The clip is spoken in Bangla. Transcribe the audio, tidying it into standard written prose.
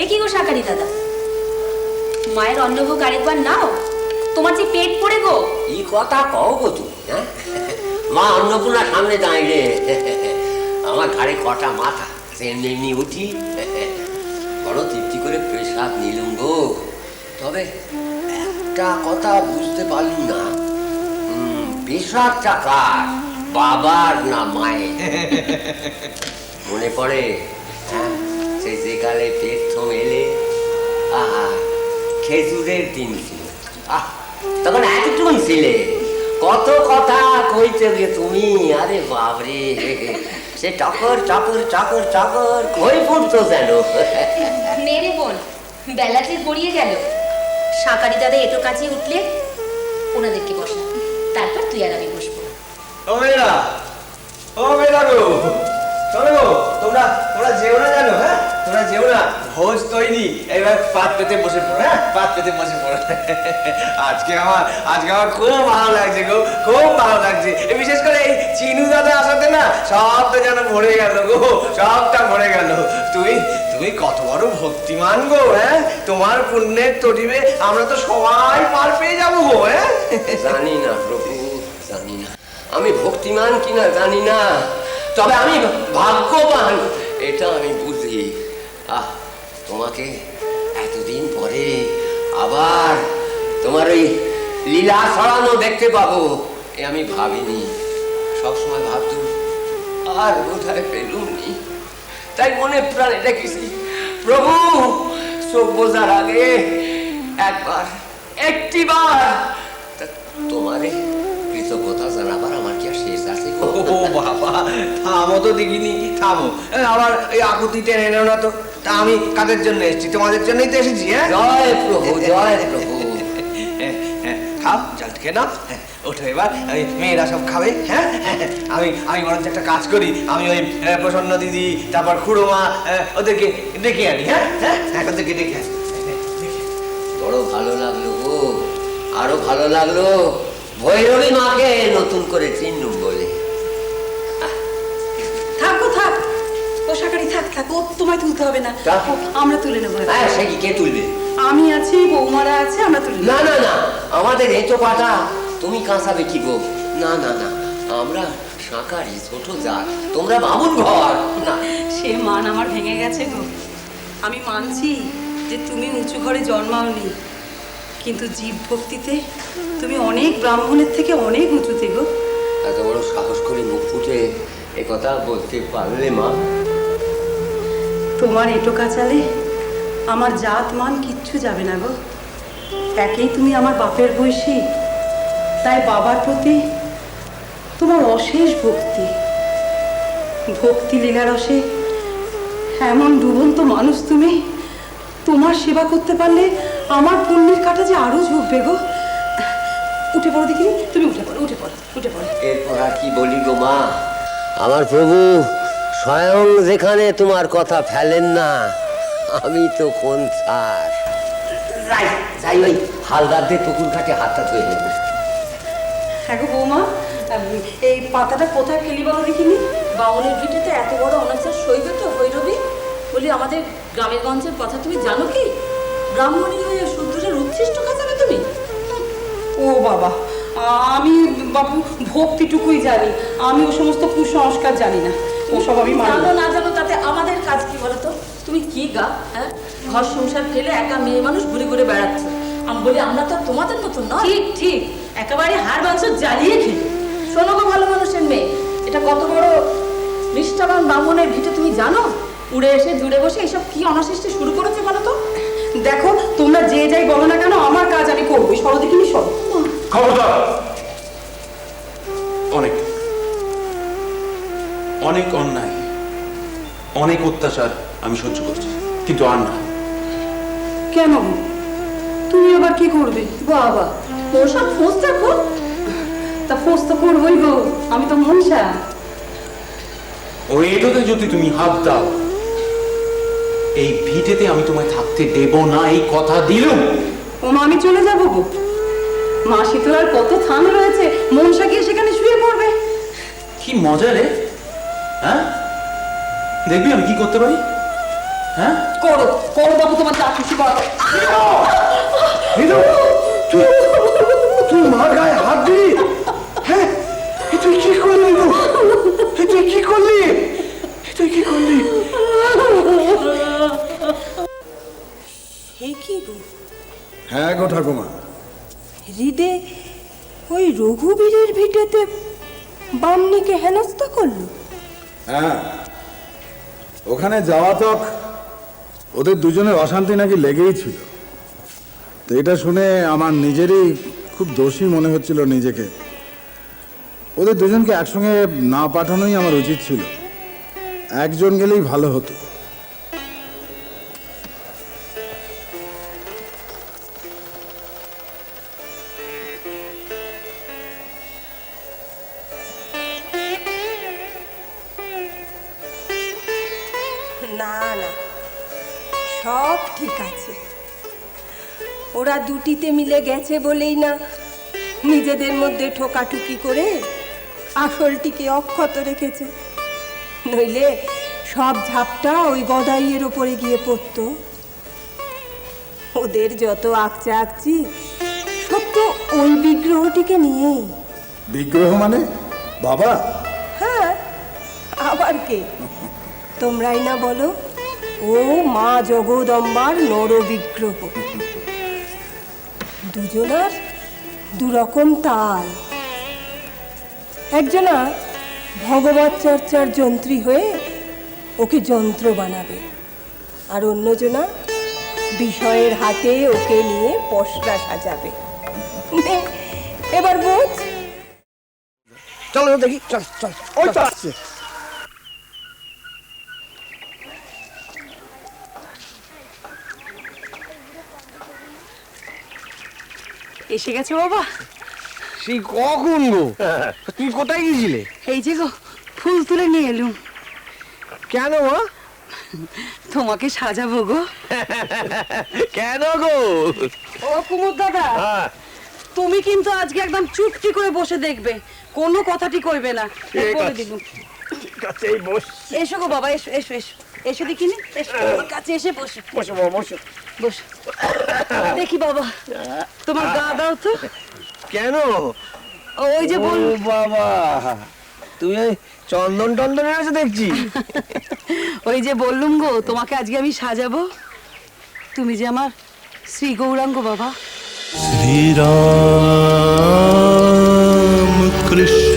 এ কি গো শাকারি দাদা, মায়ের অন্নভোগ আরেকবার নাও, তোমার যে পেট পড়ে গো। এই কথা কও গো তুমি? হ্যাঁ, মা অন্নপূর্ণার সামনে দাঁড়িয়ে আমার ঘাড়ে কটা মাথা, এমনি এমনি উঠি, বড় তৃপ্তি করে পেশাব নিলুম গো। তবে একটা কথা বুঝতে পারলুম না, পেশাবটা কার, বাবার না মায়ের? মনে পড়ে সে যেকালে প্রথম এলে, আহা খেজুরের দিন ছিল, তখন এতটুকুন ছিলে, কত কথা কইতে গে তুমি, আরে বাবরে, সে চকর চকর চকর চকর কই পড়তো যেন। মেরে বোন, বেলা যে গড়িয়ে গেল, শাকারি দাদা এটো কাছে উঠলে ওনাদেরকে বসা, তারপর তুই আর আমি বসবো। ও মেয়েরা, ও মেয়েরা গো, চলো গো, তোমরা যেও না জানো, হ্যাঁ তোমরা যেও না, ভোজ তৈরি, এবার পাত পেতে বসে পড়ো, হ্যাঁ পাত পেতে বসে পড়ো। আজকে আমার খুব ভালো লাগছে গো, খুব ভালো লাগছে, বিশেষ করে এই চিনু দাদা আসাতে না, সবটা যেন ভরে গেল গো, সবটা ভরে গেল। তুমি কত বড় ভক্তিমান গো, হ্যাঁ তোমার পুণ্যের তরিবে আমরা তো সবাই পার পেয়ে যাবো গো। হ্যাঁ জানি না প্রভু, জানি না আমি ভক্তিমান কিনা জানি না, তবে আমি ভাগ্যবান এটা আমি বুঝি। তোমাকে এতদিন পরে আবার তোমার ওই লীলা ছড়ানো দেখতে পাবো, এ আমি ভাবিনি। সবসময় ভাবতুম আর বোধহয় পেলুমনি, তাই মনে প্রাণে দেখেছি প্রভু চোখ বোঝার আগে একটিবার তোমারে কৃতজ্ঞতা জানাবার আমার কি আর শেষ আছে? ও বাবা, থামো তো দেখিনি, থামো, আবার এই আকুতি টেনে নেও না তো। তা আমি কাদের জন্য এসেছি? তোমাদের জন্যই তো এসেছি। হ্যাঁ জয় প্রভু, জয় প্রভু। খাও, জল খেয়ে নাও, ওঠো এবার, মেয়েরা সব খাবে। হ্যাঁ আমি বরঞ্চ একটা কাজ করি, আমি ওই প্রসন্ন দিদি, তারপর খুড়োমা, ওদেরকে ডেকে আনি। হ্যাঁ ওদেরকে ডেকে আনি। বড় ভালো লাগলো গো, আরো ভালো লাগলো ভৈরবী মাকে নতুন করে চিনুম বলে। থাকো, থাক ও শাকারি, থাক, ও তোমায় তুলতে হবে না, আমরা তুলে নেবো। হ্যাঁ, সে কি কে তুলবে? আমি আছি, বৌমারা আছে, আমরা তুলে নেবো। না না না, আমাদের এতো পাটা তুমি কাঁচাবে কি গো? না না না, আমরা শাঁকারি ছোট জাত, তোমরা বামুন ঘর না। সে মান আমার ভেঙে গেছে গো। আমি মানছি যে তুমি উঁচু ঘরে জন্মাওনি, কিন্তু জীব ভক্তিতে তুমি অনেক ব্রাহ্মণের থেকে অনেক উঁচুতে গো। এত বড় সাহস করে মুখ ফুটে এ কথা বলতে পারলে মা? তোমার এটো কাচালে আমার জাত মান কিচ্ছু যাবে না গো। একেই তুমি আমার বাপের বয়সী, তাই বাবার প্রতি তোমার অশেষ ভক্তি। ভক্তি লীলা রসে এমন ডুবন্ত মানুষ তুমি, তোমার সেবা করতে পারলে আমার পুণ্যের কাটা যে আরো ঝুঁকবে গো। উঠে পড়ো দেখিনি, তুমি উঠে পড়ো। এরপর আর কি বলি গো মা? আমার প্রভু স্বয়ং যেখানে তোমার কথা ফেলেন না, আমি তো কোন ছাড়। যাই ওই হালদারদের পুকুর ঘাটে হাতটা ধুয়ে নেব। হ্যাঁ গো বৌমা, এই পাতাটা কোথায় ফেলি বলো দেখিনি? বাউনের ভিটেতে এত বড় অনাচার সইবে তো ভৈরবী? বলি আমাদের গ্রামের গঞ্জের কথা তুমি জানো কি? ব্রাহ্মণী হয়ে শুদ্ধের উচ্ছিষ্ট কাচাবে তুমি? ও বাবা, আমি বাবু ভক্তিটুকুই জানি, আমি ও সমস্ত কুসংস্কার জানি না, ওসব আমি মানি জানো না। না জানো তাতে আমাদের কাজ কি বলো তো? তুমি কি গা, হ্যাঁ ঘর সংসার ফেলে একা মেয়ে মানুষ ঘুরে ঘুরে বেড়াচ্ছ। আমি বলি আমরা তো তোমাদের মতন নয়। ঠিক ঠিক, একেবারে হাড় মাংস জ্বালিয়ে খেয়ে। শোনো গো ভালো মানুষের মেয়ে, এটা কত বড় নিষ্ঠাবান ব্রাহ্মণের ভিটে তুমি জানো? উড়ে এসে জুড়ে বসে এসব কি অনাসৃষ্টি শুরু করেছে বলো তো? দেখো, তোমরা যে যাই বলো না কেন, আমার কাজ আমি করবোই। সরো দেখিনি, সরো। খবরদার! অনেক অন্যায়, অনেক অত্যাচার আমি সহ্য করছি, কিন্তু আর না। কেন গো? তুমি আবার কি করবে? বাবা ওসব খোঁজ রাখো। তা ফোর্স তো করবোই গো, আমি তো মনসা। ওই এটোতে যদি তুমি হাত দাও, এই ভিটেতে আমি তোমায় থাকতে দেব না, এই কথা দিলুম। ও মা, আমি চলে যাবো গো। মা শীতলার কত থান রয়েছে, মনসা গিয়ে সেখানে শুয়ে পড়বে। কি মজা রে, হ্যাঁ? দেখবি আমি কি করতে পারি? হ্যাঁ করো করো বাবু, তোমার যা খুশি করো। নীলু, তুই মার গায়ে হাত দিলি? হ্যাঁ, এ তুই কি করলি নীলু? এ তুই কি করলি? এ তুই কি করলি? এই কি গো হ্যাঁ গো ঠাকুমা, হৃদে ওই রঘুবীরের ভিটেতে বামনিকে হেনস্থা করলো? হ্যাঁ, ওখানে যাওয়া তক ওদের দুজনের অশান্তি নাকি লেগেই ছিল। তো এটা শুনে আমার নিজেরই খুব দোষী মনে হচ্ছিল নিজেকে। ওদের দুজনকে একসঙ্গে না পাঠানোই আমার উচিত ছিল, একজন গেলেই ভালো হতো। না না, সব ঠিক আছে। ওরা দুটিতে মিলে গেছে বলেই না নিজেদের মধ্যে ঠোকাঠুকি করে আসলটিকে অক্ষত রেখেছে, নইলে সব ঝাপটা ওই গদাইয়ের ওপরে গিয়ে পড়ত। ওদের যত আকচা আকচি সব তো ওই বিগ্রহটিকে নিয়েই। বিগ্রহ মানে বাবা? হ্যাঁ, আবার কে? তোমরাই না বলো ও মা জগদম্বার নর বিগ্রহ। দুজনার দুরকম তাল। একজনা ভগবত চর্চার যন্ত্রী হয়ে ওকে যন্ত্র বানাবে, আর অন্যজনা বিষয়ের হাতে ওকে নিয়ে পশরা সাজাবে। নে, এবার বোঝ। চলো দেখি, চল চল, ওই তো আসছে। এসে গেছে বাবা? সেই কখন গো? তুমি কোথায় গিয়েছিলে? এই যে গো, ফুল তুলে নিয়ে এলুম। কেন মা? তোমাকে সাজাবো গো। কেন গো? ও কুমুদ দাদা, তুমি কিন্তু আজকে একদম চুপটি করে বসে দেখবে, কোনো কথাটি কইবে না, বলে দিলুম। কাছে বস। এসো গো বাবা, এসো এসো এসো এসো দেখিনি, এসো আমার কাছে এসে বসো বসো বাবা, বসো। বসো। দেখি বাবা, তোমার গা দাও তো। কেন? ওই যে বল। ও বাবা, তুমি এই চন্দন টন্দন আছে দেখছি। ওই যে বললুম গো, তোমাকে আজকে আমি সাজাবো। তুমি যে আমার শ্রী গৌরাঙ্গ বাবা। श्री राम कृष्ण